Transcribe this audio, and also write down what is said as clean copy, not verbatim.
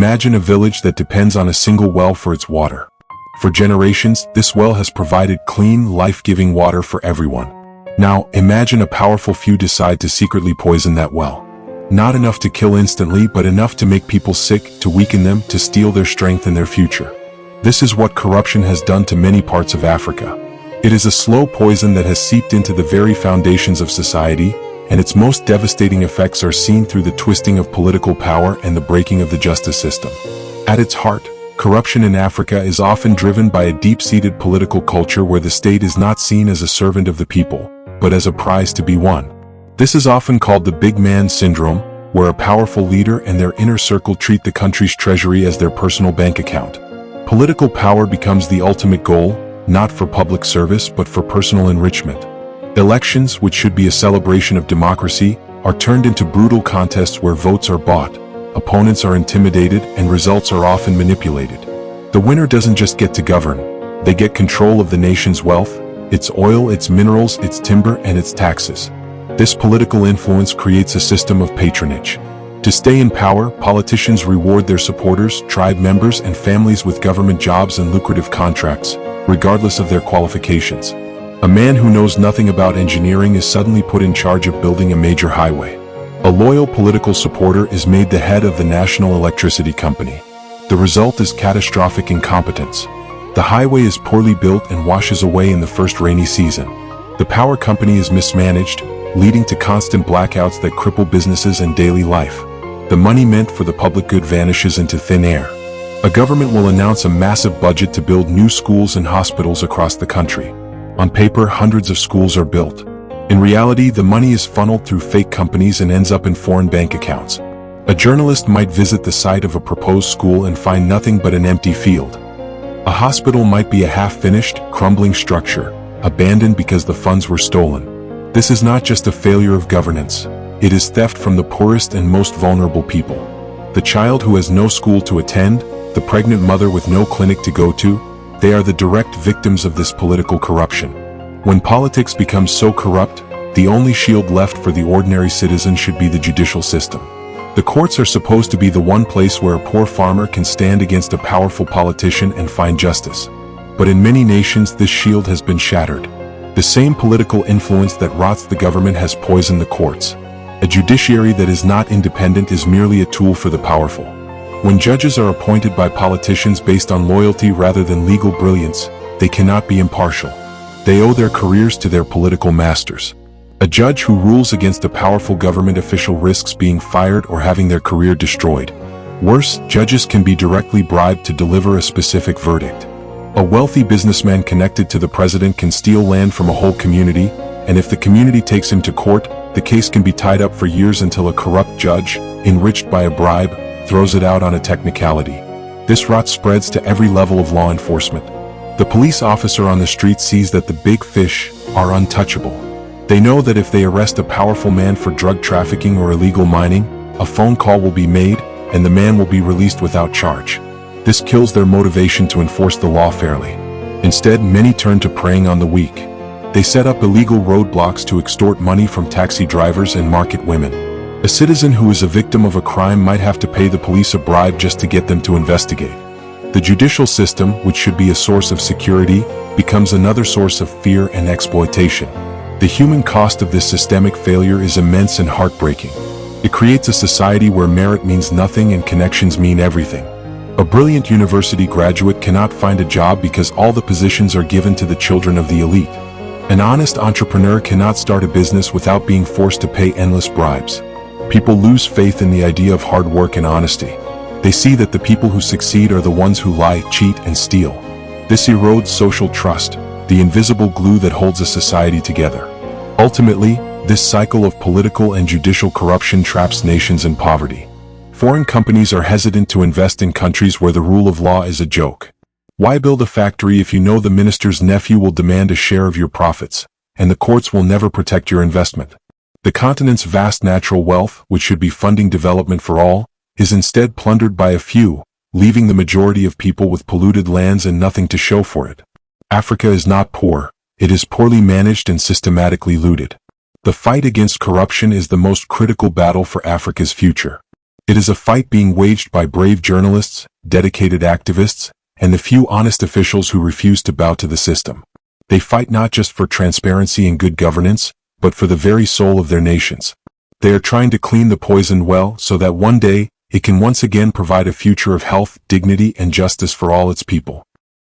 Imagine a village that depends on a single well for its water. For generations, this well has provided clean, life-giving water for everyone. Now, imagine a powerful few decide to secretly poison that well. Not enough to kill instantly, but enough to make people sick, to weaken them, to steal their strength and their future. This is what corruption has done to many parts of Africa. It is a slow poison that has seeped into the very foundations of society, and its most devastating effects are seen through the twisting of political power and the breaking of the justice system. At its heart, corruption in Africa is often driven by a deep-seated political culture where the state is not seen as a servant of the people, but as a prize to be won. This is often called the big man syndrome, where a powerful leader and their inner circle treat the country's treasury as their personal bank account. Political power becomes the ultimate goal, not for public service but for personal enrichment. Elections, which should be a celebration of democracy, are turned into brutal contests where votes are bought, opponents are intimidated, and results are often manipulated. The winner doesn't just get to govern, they get control of the nation's wealth, its oil, its minerals, its timber, and its taxes. This political influence creates a system of patronage. To stay in power, politicians reward their supporters, tribe members, and families with government jobs and lucrative contracts, regardless of their qualifications. A man who knows nothing about engineering is suddenly put in charge of building a major highway. A loyal political supporter is made the head of the National Electricity Company. The result is catastrophic incompetence. The highway is poorly built and washes away in the first rainy season. The power company is mismanaged, leading to constant blackouts that cripple businesses and daily life. The money meant for the public good vanishes into thin air. A government will announce a massive budget to build new schools and hospitals across the country. On paper, hundreds of schools are built. In reality, the money is funneled through fake companies and ends up in foreign bank accounts. A journalist might visit the site of a proposed school and find nothing but an empty field. A hospital might be a half-finished, crumbling structure, abandoned because the funds were stolen. This is not just a failure of governance. It is theft from the poorest and most vulnerable people. The child who has no school to attend, the pregnant mother with no clinic to go to, they are the direct victims of this political corruption. When politics becomes so corrupt, the only shield left for the ordinary citizen should be the judicial system. The courts are supposed to be the one place where a poor farmer can stand against a powerful politician and find justice. But in many nations, this shield has been shattered. The same political influence that rots the government has poisoned the courts. A judiciary that is not independent is merely a tool for the powerful. When judges are appointed by politicians based on loyalty rather than legal brilliance, they cannot be impartial. They owe their careers to their political masters. A judge who rules against a powerful government official risks being fired or having their career destroyed. Worse, judges can be directly bribed to deliver a specific verdict. A wealthy businessman connected to the president can steal land from a whole community, and if the community takes him to court, the case can be tied up for years until a corrupt judge, enriched by a bribe, throws it out on a technicality. This rot spreads to every level of law enforcement. The police officer on the street sees that the big fish are untouchable. They know that if they arrest a powerful man for drug trafficking or illegal mining, a phone call will be made, and the man will be released without charge. This kills their motivation to enforce the law fairly. Instead, many turn to preying on the weak. They set up illegal roadblocks to extort money from taxi drivers and market women. A citizen who is a victim of a crime might have to pay the police a bribe just to get them to investigate. The judicial system, which should be a source of security, becomes another source of fear and exploitation. The human cost of this systemic failure is immense and heartbreaking. It creates a society where merit means nothing and connections mean everything. A brilliant university graduate cannot find a job because all the positions are given to the children of the elite. An honest entrepreneur cannot start a business without being forced to pay endless bribes. People lose faith in the idea of hard work and honesty. They see that the people who succeed are the ones who lie, cheat, and steal. This erodes social trust, the invisible glue that holds a society together. Ultimately, this cycle of political and judicial corruption traps nations in poverty. Foreign companies are hesitant to invest in countries where the rule of law is a joke. Why build a factory if you know the minister's nephew will demand a share of your profits, and the courts will never protect your investment? The continent's vast natural wealth, which should be funding development for all, is instead plundered by a few, leaving the majority of people with polluted lands and nothing to show for it. Africa is not poor, it is poorly managed and systematically looted. The fight against corruption is the most critical battle for Africa's future. It is a fight being waged by brave journalists, dedicated activists, and the few honest officials who refuse to bow to the system. They fight not just for transparency and good governance, but for the very soul of their nations. They are trying to clean the poisoned well so that one day, it can once again provide a future of health, dignity, and justice for all its people.